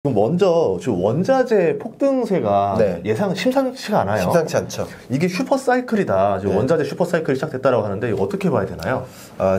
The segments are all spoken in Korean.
그럼 먼저 지금 원자재 폭등세가 네. 예상 심상치가 않아요. 심상치 않죠. 이게 슈퍼사이클이다. 지금 네. 원자재 슈퍼사이클이 시작됐다라고 하는데 이거 어떻게 봐야 되나요?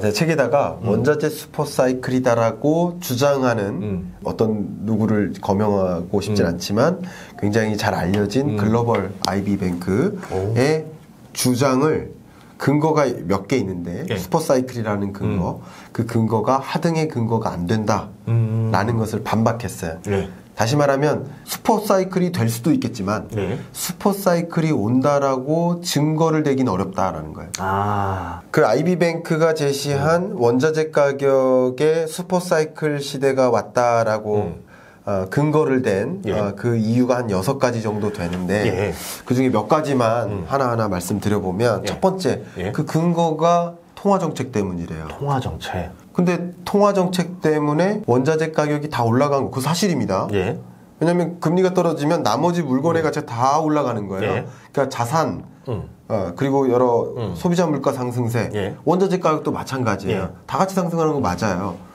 제 책에다가 원자재 슈퍼사이클이다라고 주장하는 어떤 누구를 거명하고 싶진 않지만 굉장히 잘 알려진 글로벌 IB뱅크의 주장을 근거가 몇 개 있는데 네. 슈퍼사이클이라는 근거 그 근거가 하등의 근거가 안 된다라는 것을 반박했어요. 네. 다시 말하면 슈퍼사이클이 될 수도 있겠지만 네. 슈퍼사이클이 온다라고 증거를 대기는 어렵다라는 거예요. 아, 그 IB뱅크가 제시한 원자재 가격의 슈퍼사이클 시대가 왔다라고 근거를 댄 예. 그 이유가 한 6가지 정도 되는데 예. 그 중에 몇 가지만 하나하나 말씀드려보면 예. 첫 번째 예. 그 근거가 통화정책 때문이래요. 통화정책. 근데 통화정책 때문에 원자재 가격이 다 올라간 거 그거 사실입니다. 예. 왜냐하면 금리가 떨어지면 나머지 물건의 가치가 다 올라가는 거예요. 예. 그러니까 자산 그리고 여러 소비자 물가 상승세 예. 원자재 가격도 마찬가지예요. 예. 다 같이 상승하는 거 맞아요.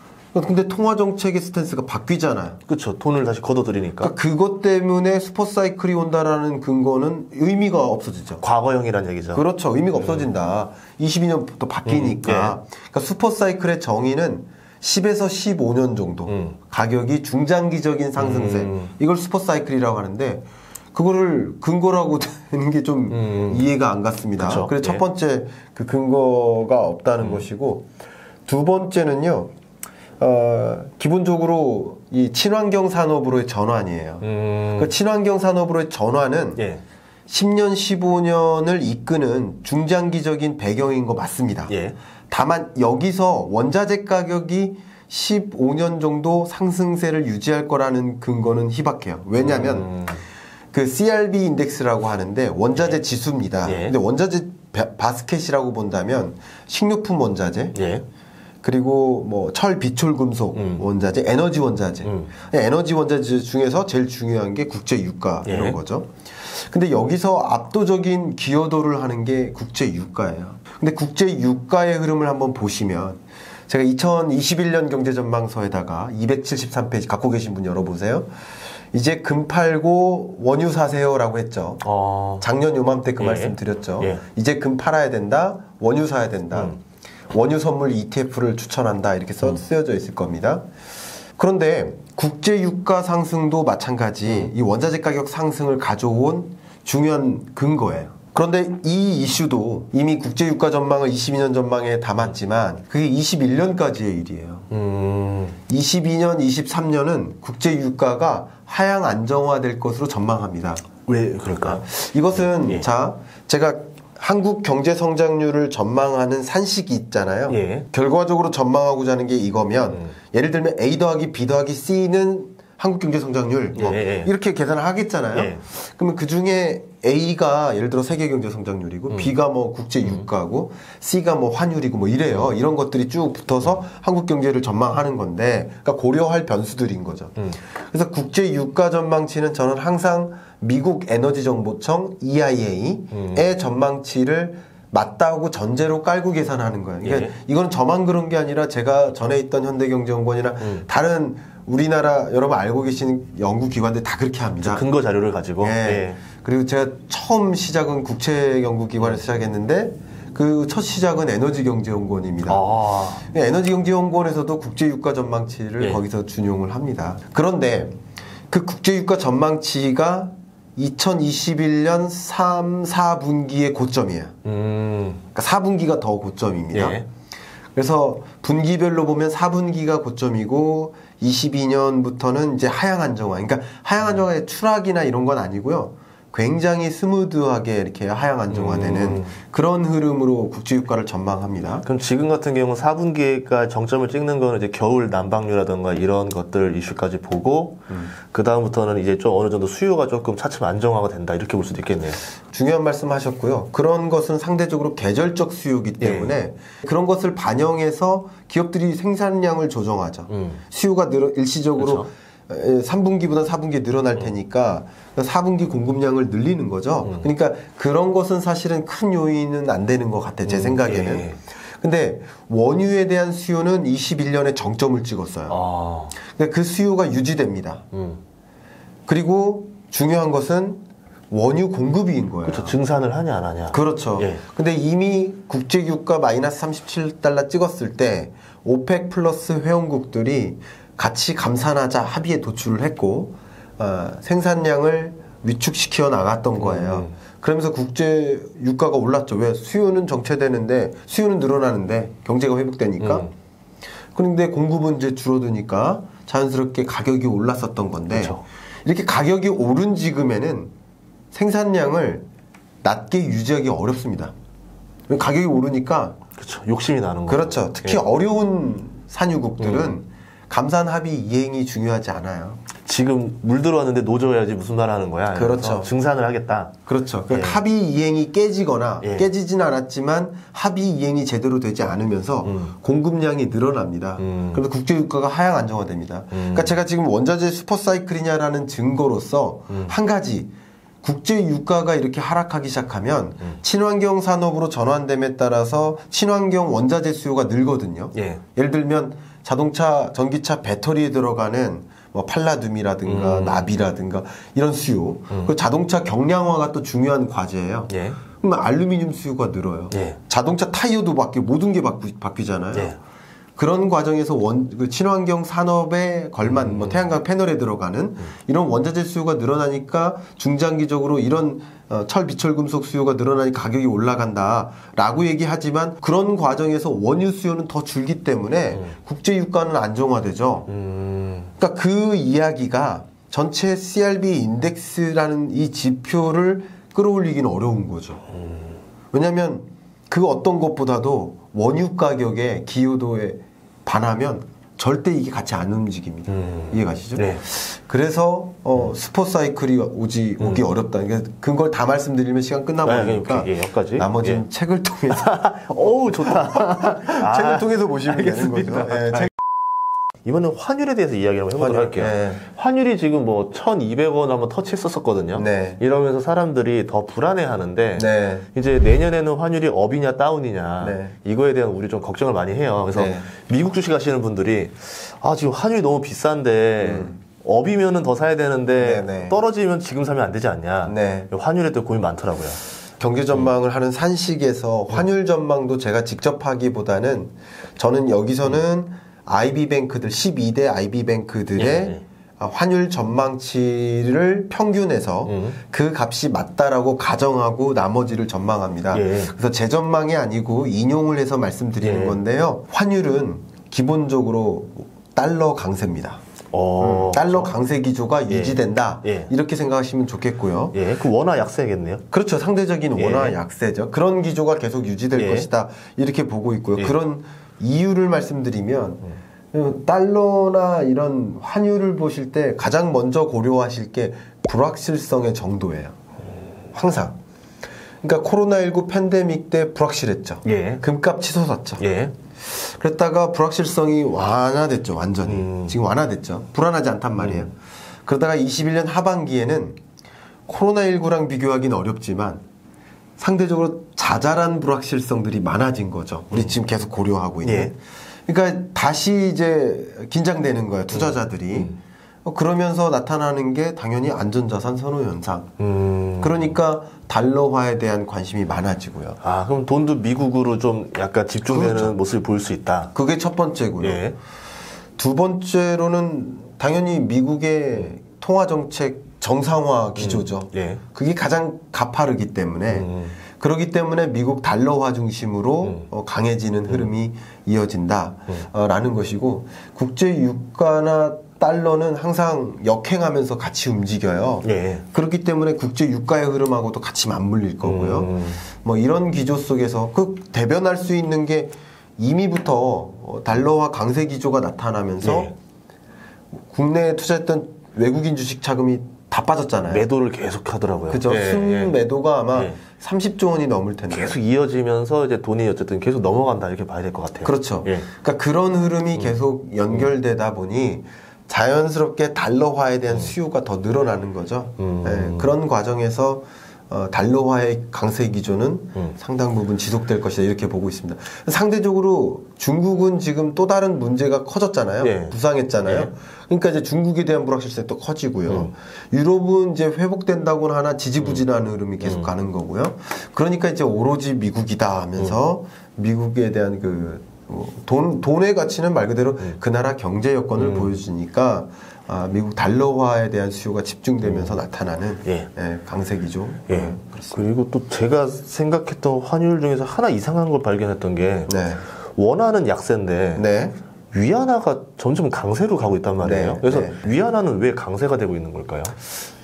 근데 통화정책의 스탠스가 바뀌잖아요. 그렇죠. 돈을 다시 걷어들이니까. 그러니까 그것 때문에 슈퍼사이클이 온다라는 근거는 의미가 없어지죠. 과거형이란 얘기죠. 그렇죠. 의미가 없어진다. 22년부터 바뀌니까. 그러니까 슈퍼사이클의 정의는 10에서 15년 정도 가격이 중장기적인 상승세 이걸 슈퍼사이클이라고 하는데 그거를 근거라고 되는 게 좀 이해가 안 갔습니다. 그쵸. 그래서 예. 첫 번째 그 근거가 없다는 것이고 두 번째는요. 기본적으로 이 친환경 산업으로의 전환이에요. 그 친환경 산업으로의 전환은 예. 10년, 15년을 이끄는 중장기적인 배경인 거 맞습니다. 예. 다만 여기서 원자재 가격이 15년 정도 상승세를 유지할 거라는 근거는 희박해요. 왜냐하면 그 CRB 인덱스라고 하는데 원자재 지수입니다. 예. 근데 원자재 바스켓이라고 본다면 식료품 원자재, 예. 그리고 뭐 철, 비철, 금속 원자재, 에너지 원자재. 에너지 원자재 중에서 제일 중요한 게 국제 유가 예. 이런 거죠. 근데 여기서 압도적인 기여도를 하는 게 국제 유가예요. 근데 국제 유가의 흐름을 한번 보시면 제가 2021년 경제전망서에다가 273페이지 갖고 계신 분 열어보세요. 이제 금 팔고 원유 사세요라고 했죠. 작년 요맘때 그 예. 말씀 드렸죠. 예. 이제 금 팔아야 된다. 원유 사야 된다. 원유 선물 ETF를 추천한다 이렇게 쓰여져 있을 겁니다. 그런데 국제 유가 상승도 마찬가지 이 원자재 가격 상승을 가져온 중요한 근거예요. 그런데 이 이슈도 이미 국제 유가 전망을 22년 전망에 담았지만 그게 21년까지의 일이에요. 22년, 23년은 국제 유가가 하향 안정화될 것으로 전망합니다. 왜 그럴까? 이것은 예. 자 제가 한국 경제 성장률을 전망하는 산식이 있잖아요. 예. 결과적으로 전망하고자 하는 게 이거면 예를 들면 A 더하기 B 더하기 C는 한국 경제 성장률 뭐 예. 이렇게 계산을 하겠잖아요. 예. 그러면 그 중에 A가 예를 들어 세계 경제 성장률이고 B가 뭐 국제 유가고 C가 뭐 환율이고 뭐 이래요. 이런 것들이 쭉 붙어서 한국 경제를 전망하는 건데 그러니까 고려할 변수들인 거죠. 그래서 국제 유가 전망치는 저는 항상 미국 에너지정보청 EIA의 전망치를 맞다고 전제로 깔고 계산하는 거예요. 그러니까 예. 이건 저만 그런 게 아니라 제가 전에 있던 현대경제연구원이나 다른 우리나라 여러분 알고 계시는 연구기관들 다 그렇게 합니다. 근거 자료를 가지고. 예. 예. 그리고 제가 처음 시작은 국책연구기관에서 시작했는데 그 첫 시작은 에너지경제연구원입니다. 에너지경제연구원에서도 국제유가 전망치를 예. 거기서 준용을 합니다. 그런데 그 국제유가 전망치가 2021년 3, 4분기의 고점이에요. 그러니까 4분기가 더 고점입니다. 예. 그래서 분기별로 보면 4분기가 고점이고 22년부터는 이제 하향 안정화. 그러니까 하향 안정화의 추락이나 이런 건 아니고요. 굉장히 스무드하게 이렇게 하향 안정화되는 그런 흐름으로 국제유가를 전망합니다. 그럼 지금 같은 경우는 4분기가 정점을 찍는 거는 이제 겨울 난방류라든가 이런 것들 이슈까지 보고 그 다음부터는 이제 좀 어느 정도 수요가 조금 차츰 안정화가 된다 이렇게 볼 수도 있겠네요. 중요한 말씀 하셨고요. 그런 것은 상대적으로 계절적 수요이기 때문에 그런 것을 반영해서 기업들이 생산량을 조정하죠. 수요가 일시적으로 그렇죠. 3분기보다 4분기에 늘어날 테니까 4분기 공급량을 늘리는 거죠. 그러니까 그런 것은 사실은 큰 요인은 안 되는 것 같아요. 제 생각에는. 예. 근데 원유에 대한 수요는 21년에 정점을 찍었어요. 근데 그 수요가 유지됩니다. 그리고 중요한 것은 원유 공급인 거예요. 그렇죠. 증산을 하냐 안 하냐. 그렇죠. 예. 근데 이미 국제유가 마이너스 37달러 찍었을 때 오펙 플러스 회원국들이 같이 감산하자 합의에 도출을 했고 생산량을 위축시켜 나갔던 거예요. 그러면서 국제 유가가 올랐죠. 왜? 수요는 정체되는데 수요는 늘어나는데 경제가 회복되니까. 그런데 공급은 이제 줄어드니까 자연스럽게 가격이 올랐었던 건데 그렇죠. 이렇게 가격이 오른 지금에는 생산량을 낮게 유지하기 어렵습니다. 가격이 오르니까 그렇죠. 욕심이 나는 거죠. 그렇죠. 특히 예. 어려운 산유국들은 감산 합의 이행이 중요하지 않아요. 지금 물 들어왔는데 노져야지 무슨 말 하는 거야. 그렇죠. 증산을 하겠다. 그렇죠. 그러니까 예. 합의 이행이 깨지거나 예. 깨지진 않았지만 합의 이행이 제대로 되지 않으면서 공급량이 늘어납니다. 그래서 국제유가가 하향 안정화됩니다. 그러니까 제가 지금 원자재 슈퍼사이클이냐라는 증거로서 한 가지 국제유가가 이렇게 하락하기 시작하면 친환경 산업으로 전환됨에 따라서 친환경 원자재 수요가 늘거든요. 예. 예를 들면 자동차, 전기차 배터리에 들어가는 뭐 팔라듐이라든가 납이라든가 이런 수요. 그리고 자동차 경량화가 또 중요한 과제예요. 예. 그럼 알루미늄 수요가 늘어요. 예. 자동차 타이어도 바뀌고 모든 게 바뀌잖아요. 예. 그런 과정에서 그 친환경 산업에 걸맞는 뭐 태양광 패널에 들어가는 이런 원자재 수요가 늘어나니까 중장기적으로 이런 철 비철금속 수요가 늘어나니까 가격이 올라간다라고 얘기하지만 그런 과정에서 원유 수요는 더 줄기 때문에 국제 유가는 안정화되죠. 그러니까 그 이야기가 전체 CRB 인덱스라는 이 지표를 끌어올리기는 어려운 거죠. 왜냐하면 그 어떤 것보다도 원유 가격의 기여도에 반하면 절대 이게 같이 안 움직입니다. 이해가시죠? 네. 그래서 슈퍼사이클이 오기 어렵다. 그러니까 그걸 다 말씀드리면 시간 끝나버리니까 예, 여기까지. 나머지는 예. 책을 통해서 어우 좋다. 책을 통해서 보시면 되는 알겠습니다. 거죠. 예, 이번엔 환율에 대해서 이야기를 한번 해보도록 할게요. 네. 환율이 지금 뭐 1,200원 한번 터치했었거든요. 네. 이러면서 사람들이 더 불안해하는데 네. 이제 내년에는 환율이 업이냐 다운이냐 네. 이거에 대한 우리 좀 걱정을 많이 해요. 그래서 네. 미국 주식 하시는 분들이 지금 환율이 너무 비싼데 업이면은 더 사야 되는데 네. 떨어지면 지금 사면 안 되지 않냐. 네. 환율에 또 고민 많더라고요. 경제 전망을 하는 산식에서 환율 전망도 제가 직접 하기보다는 저는 여기서는 IB뱅크들 12대 IB뱅크들의 예. 환율 전망치를 평균해서 그 값이 맞다라고 가정하고 나머지를 전망합니다. 예. 그래서 제 전망이 아니고 인용을 해서 말씀드리는 예. 건데요. 환율은 기본적으로 달러 강세입니다. 달러 강세 기조가 유지된다. 예. 이렇게 생각하시면 좋겠고요. 예, 그 원화 약세겠네요. 그렇죠. 상대적인 예. 원화 약세죠. 그런 기조가 계속 유지될 예. 것이다. 이렇게 보고 있고요. 예. 그런 이유를 말씀드리면 달러나 이런 환율을 보실 때 가장 먼저 고려하실 게 불확실성의 정도예요. 항상. 그러니까 코로나19 팬데믹 때 불확실했죠. 예. 금값 치솟았죠. 예. 그랬다가 불확실성이 완화됐죠. 완전히. 지금 완화됐죠. 불안하지 않단 말이에요. 그러다가 21년 하반기에는 코로나19랑 비교하기는 어렵지만 상대적으로 자잘한 불확실성들이 많아진 거죠. 우리 지금 계속 고려하고 있는. 예. 그러니까 다시 이제 긴장되는 거예요. 투자자들이. 그러면서 나타나는 게 당연히 안전자산 선호 현상. 그러니까 달러화에 대한 관심이 많아지고요. 그럼 돈도 미국으로 좀 약간 집중되는 그렇죠. 모습을 보일 수 있다. 그게 첫 번째고요. 예. 두 번째로는 당연히 미국의 통화정책 정상화 기조죠. 예. 그게 가장 가파르기 때문에 그렇기 때문에 미국 달러화 중심으로 강해지는 흐름이 이어진다라는 것이고 국제 유가나 달러는 항상 역행하면서 같이 움직여요. 예. 그렇기 때문에 국제 유가의 흐름하고도 같이 맞물릴 거고요. 뭐 이런 기조 속에서 그 대변할 수 있는 게 이미부터 달러화 강세 기조가 나타나면서 예. 국내에 투자했던 외국인 주식 자금이 다 빠졌잖아요. 매도를 계속 하더라고요. 그죠. 예, 순 예. 매도가 아마 예. 30조 원이 넘을 텐데. 계속 이어지면서 이제 돈이 어쨌든 계속 넘어간다 이렇게 봐야 될 것 같아요. 그렇죠. 예. 그러니까 그런 흐름이 계속 연결되다 보니 자연스럽게 달러화에 대한 수요가 더 늘어나는 거죠. 예, 그런 과정에서 달러화의 강세 기조는 상당 부분 지속될 것이다 이렇게 보고 있습니다. 상대적으로 중국은 지금 또 다른 문제가 커졌잖아요. 예. 부상했잖아요. 예. 그러니까 이제 중국에 대한 불확실성이 또 커지고요. 유럽은 이제 회복된다고는 하나 지지부진한 흐름이 계속 가는 거고요. 그러니까 이제 오로지 미국이다 하면서 미국에 대한 그 돈의 가치는 말 그대로 그 나라 경제 여건을 보여주니까 미국 달러화에 대한 수요가 집중되면서 나타나는 예. 예, 강세기죠. 예. 그리고 또 제가 생각했던 환율 중에서 하나 이상한 걸 발견했던 게 네. 원화는 약세인데 네. 위안화가 점점 강세로 가고 있단 말이에요. 네. 그래서 네. 위안화는 왜 강세가 되고 있는 걸까요?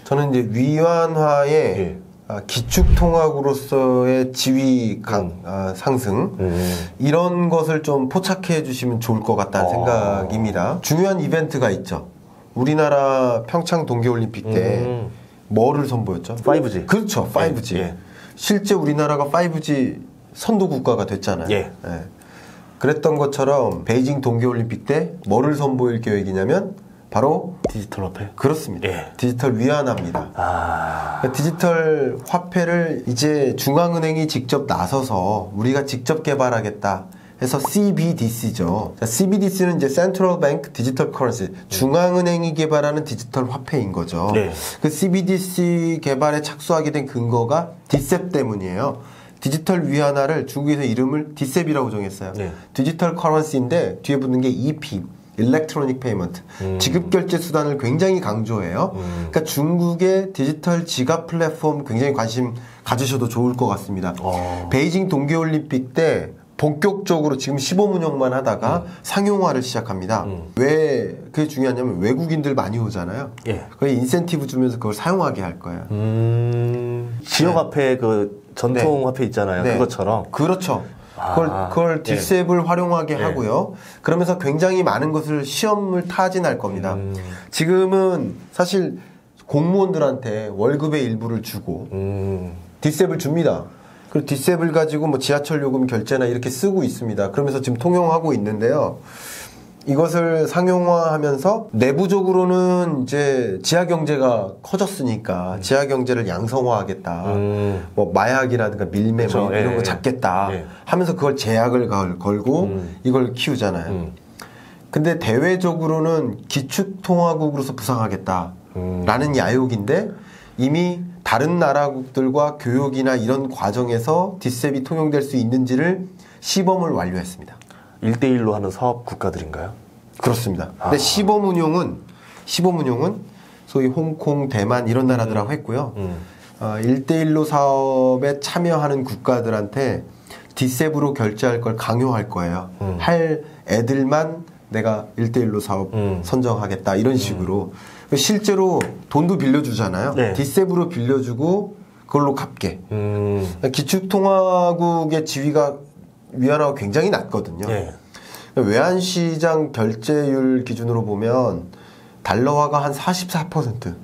저는 이제 위안화의 예. 기축통화국으로서의 지위 상승 이런 것을 좀 포착해 주시면 좋을 것 같다는 생각입니다. 중요한 이벤트가 있죠. 우리나라 평창 동계올림픽 때 뭐를 선보였죠? 5G. 그렇죠. 5G. 예. 실제 우리나라가 5G 선도 국가가 됐잖아요. 예. 예. 그랬던 것처럼 베이징 동계올림픽 때 뭐를 선보일 계획이냐면 바로 디지털 화폐. 그렇습니다. 예. 디지털 위안화입니다. 그러니까 디지털 화폐를 이제 중앙은행이 직접 나서서 우리가 직접 개발하겠다 해서 CBDC죠. CBDC는 이제 Central Bank Digital Currency, 중앙은행이 개발하는 디지털 화폐인 거죠. 네. 그 CBDC 개발에 착수하게 된 근거가 디셉 때문이에요. 디지털 위안화를 중국에서 이름을 디셉이라고 정했어요. 네. 디지털 커런시인데 뒤에 붙는 게 EP, 일렉트로닉 페이먼트, 지급 결제 수단을 굉장히 강조해요. 그러니까 중국의 디지털 지갑 플랫폼 굉장히 관심 가지셔도 좋을 것 같습니다. 베이징 동계올림픽 때 본격적으로 지금 시범 운영만 하다가 상용화를 시작합니다. 왜 그게 중요하냐면 외국인들 많이 오잖아요. 예. 그 인센티브 주면서 그걸 사용하게 할 거예요. 지역 화폐 그 전통 네. 화폐 있잖아요. 네. 그것처럼. 그렇죠. 그걸 뒷셉을 활용하게 하고요. 그러면서 굉장히 많은 것을 시험을 타진할 겁니다. 지금은 사실 공무원들한테 월급의 일부를 주고 뒷셉을 줍니다. 그리고 뒷셉을 가지고 뭐 지하철 요금 결제나 이렇게 쓰고 있습니다. 그러면서 지금 통용하고 있는데요. 이것을 상용화하면서 내부적으로는 이제 지하 경제가 커졌으니까 지하 경제를 양성화하겠다. 뭐 마약이라든가 밀매 뭐 그렇죠. 이런 예, 거 잡겠다. 예. 하면서 그걸 제약을 걸고 이걸 키우잖아요. 근데 대외적으로는 기축통화국으로서 부상하겠다라는 야욕인데 이미 다른 나라국들과 교역이나 이런 과정에서 뒷셉이 통용될 수 있는지를 시범을 완료했습니다. 1대1로 하는 사업 국가들인가요? 그렇습니다. 근데 시범 운용은 소위 홍콩, 대만 이런 나라들하고 했고요. 1대1로 사업에 참여하는 국가들한테 뒷셉으로 결제할 걸 강요할 거예요. 할 애들만 내가 1대1로 사업 선정하겠다 이런 식으로. 실제로 돈도 빌려주잖아요. 네. 뒷셉으로 빌려주고 그걸로 갚게. 기축통화국의 지위가 위안화가 굉장히 낮거든요. 예. 외환시장 결제율 기준으로 보면 달러화가 한 44%.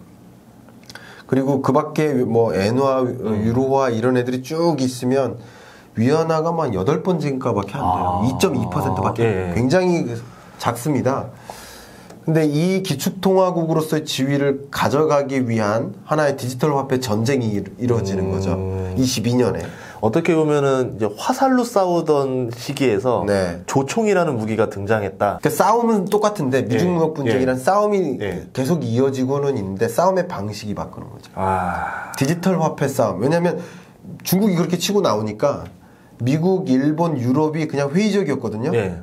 그리고 그 밖에 뭐 엔화, 유로화 이런 애들이 쭉 있으면 위안화가 만 8번째인가밖에 안 돼요. 2.2%밖에. 예. 굉장히 작습니다. 근데 이 기축통화국으로서의 지위를 가져가기 위한 하나의 디지털 화폐 전쟁이 이루어지는 거죠. 22년에. 어떻게 보면은 이제 화살로 싸우던 시기에서 네. 조총이라는 무기가 등장했다. 그러니까 싸움은 똑같은데 미중무역 분쟁이란 싸움이 예. 계속 이어지고는 있는데 싸움의 방식이 바꾸는 거죠. 디지털 화폐 싸움. 왜냐하면 중국이 그렇게 치고 나오니까 미국, 일본, 유럽이 그냥 회의적이었거든요. 예.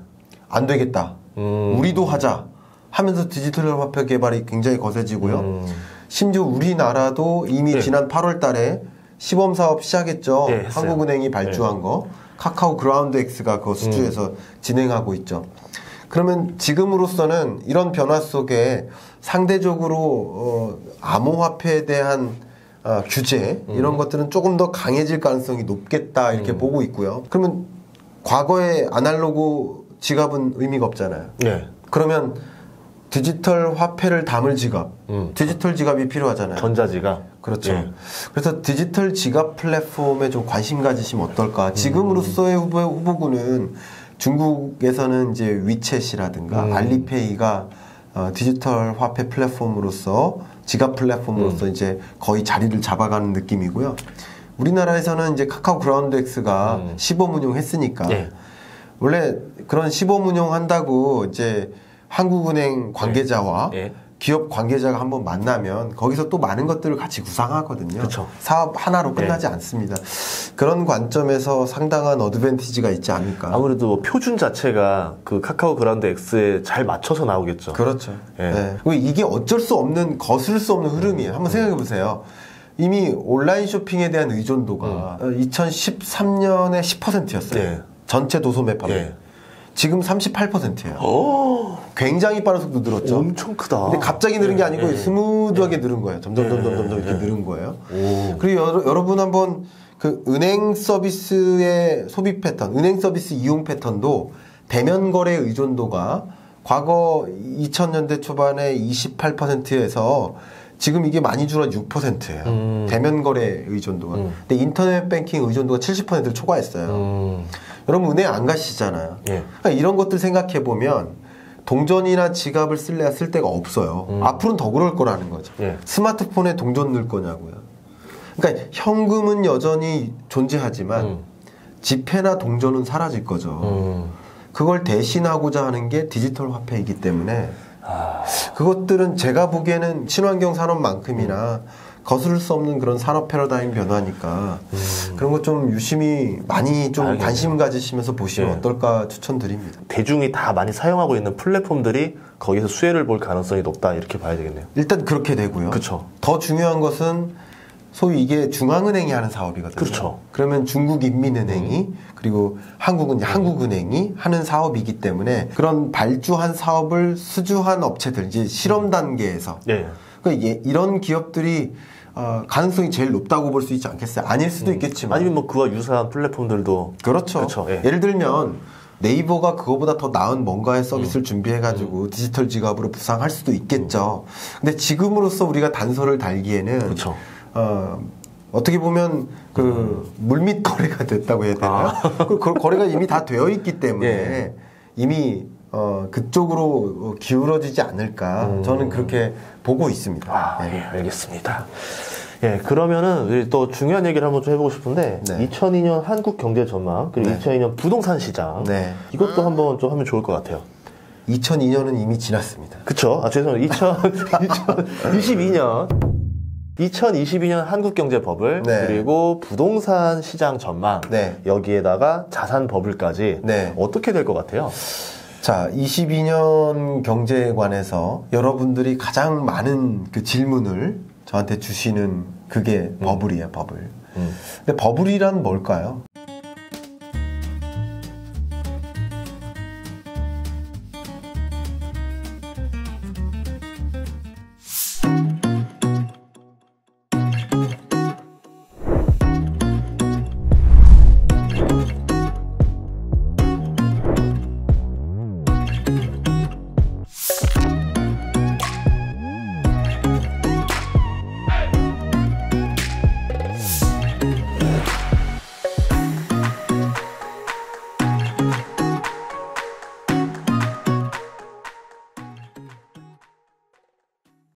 안 되겠다. 우리도 하자. 하면서 디지털 화폐 개발이 굉장히 거세지고요. 심지어 우리나라도 이미 지난 8월 달에 시범 사업 시작했죠. 네, 했어요. 한국은행이 발주한 거. 카카오 그라운드 X가 그 수주에서 진행하고 있죠. 그러면 지금으로서는 이런 변화 속에 상대적으로 암호화폐에 대한 규제 이런 것들은 조금 더 강해질 가능성이 높겠다 이렇게 보고 있고요. 그러면 과거의 아날로그 지갑은 의미가 없잖아요. 네. 그러면 디지털 화폐를 담을 지갑, 디지털 지갑이 필요하잖아요. 전자지갑. 그렇죠. 예. 그래서 디지털 지갑 플랫폼에 좀 관심 가지시면 어떨까. 지금으로서의 후보군은 중국에서는 이제 위챗이라든가 알리페이가 디지털 화폐 플랫폼으로서 지갑 플랫폼으로서 이제 거의 자리를 잡아가는 느낌이고요. 우리나라에서는 이제 카카오 그라운드 X가 시범 운용했으니까 예. 원래 그런 시범 운용한다고 이제 한국은행 관계자와 예. 기업 관계자가 한번 만나면 거기서 또 많은 것들을 같이 구상하거든요. 그쵸. 사업 하나로 끝나지 않습니다. 그런 관점에서 상당한 어드밴티지가 있지 않을까. 아무래도 뭐 표준 자체가 그 카카오 그라운드 X에 잘 맞춰서 나오겠죠. 그렇죠. 예. 네. 그리고 이게 어쩔 수 없는, 거슬 수 없는 흐름이에요. 한번 생각해 보세요. 이미 온라인 쇼핑에 대한 의존도가 2013년에 10%였어요. 예. 전체 도소매 판매. 예. 지금 38%예요. 굉장히 빠른 속도 늘었죠. 엄청 크다. 근데 갑자기 늘은 게 아니고 예. 스무드하게 늘은 거예요. 점점 이렇게 늘은 거예요. 오. 그리고 여러분 한번 그 은행 서비스의 소비 패턴, 은행 서비스 이용 패턴도 대면 거래 의존도가 과거 2000년대 초반에 28%에서 지금 이게 많이 줄어 6%예요. 대면 거래 의존도가. 근데 인터넷 뱅킹 의존도가 70%를 초과했어요. 여러분 은행 안 가시잖아요. 예. 그러니까 이런 것들 생각해 보면 동전이나 지갑을 쓸래야 쓸 데가 없어요. 앞으로는 더 그럴 거라는 거죠. 예. 스마트폰에 동전 넣을 거냐고요. 그러니까 현금은 여전히 존재하지만 지폐나 동전은 사라질 거죠. 그걸 대신하고자 하는 게 디지털 화폐이기 때문에 그것들은 제가 보기에는 친환경 산업만큼이나 거스를 수 없는 그런 산업 패러다임 변화니까 그런 거 좀 유심히 많이 좀 알겠네요. 관심 가지시면서 보시면 네. 어떨까 추천드립니다. 대중이 다 많이 사용하고 있는 플랫폼들이 거기서 수혜를 볼 가능성이 높다 이렇게 봐야 되겠네요. 일단 그렇게 되고요. 그쵸. 더 중요한 것은 소위 이게 중앙은행이 하는 사업이거든요. 그렇죠. 그러면 중국인민은행이 그리고 한국은 이제 한국은행이 하는 사업이기 때문에 그런 발주한 사업을 수주한 업체들 이제 실험 단계에서 네. 그러니까 이런 기업들이 가능성이 제일 높다고 볼 수 있지 않겠어요? 아닐 수도 있겠지만 아니면 뭐 그와 유사한 플랫폼들도 그렇죠. 그렇죠. 예. 예를 들면 네이버가 그거보다 더 나은 뭔가의 서비스를 준비해가지고 디지털 지갑으로 부상할 수도 있겠죠. 근데 지금으로서 우리가 단서를 달기에는 그렇죠. 어떻게 보면 그 물밑 거래가 됐다고 해야 되나요? 그 거래가 이미 다 되어 있기 때문에 예. 이미 그쪽으로 기울어지지 않을까 저는 그렇게 보고 있습니다. 예, 알겠습니다. 예, 그러면은 또 중요한 얘기를 한번 좀 해보고 싶은데 네. 2002년 한국 경제 전망 그리고 네. 2002년 부동산 시장 네. 이것도 한번 좀 하면 좋을 것 같아요. 2002년은 이미 지났습니다. 그쵸? 죄송합니다. 2022년 한국경제버블 네. 그리고 부동산 시장 전망 네. 여기에다가 자산 버블까지 네. 어떻게 될 것 같아요? 자, 22년 경제에 관해서 여러분들이 가장 많은 그 질문을 저한테 주시는 그게 버블이에요, 버블. 근데 버블이란 뭘까요?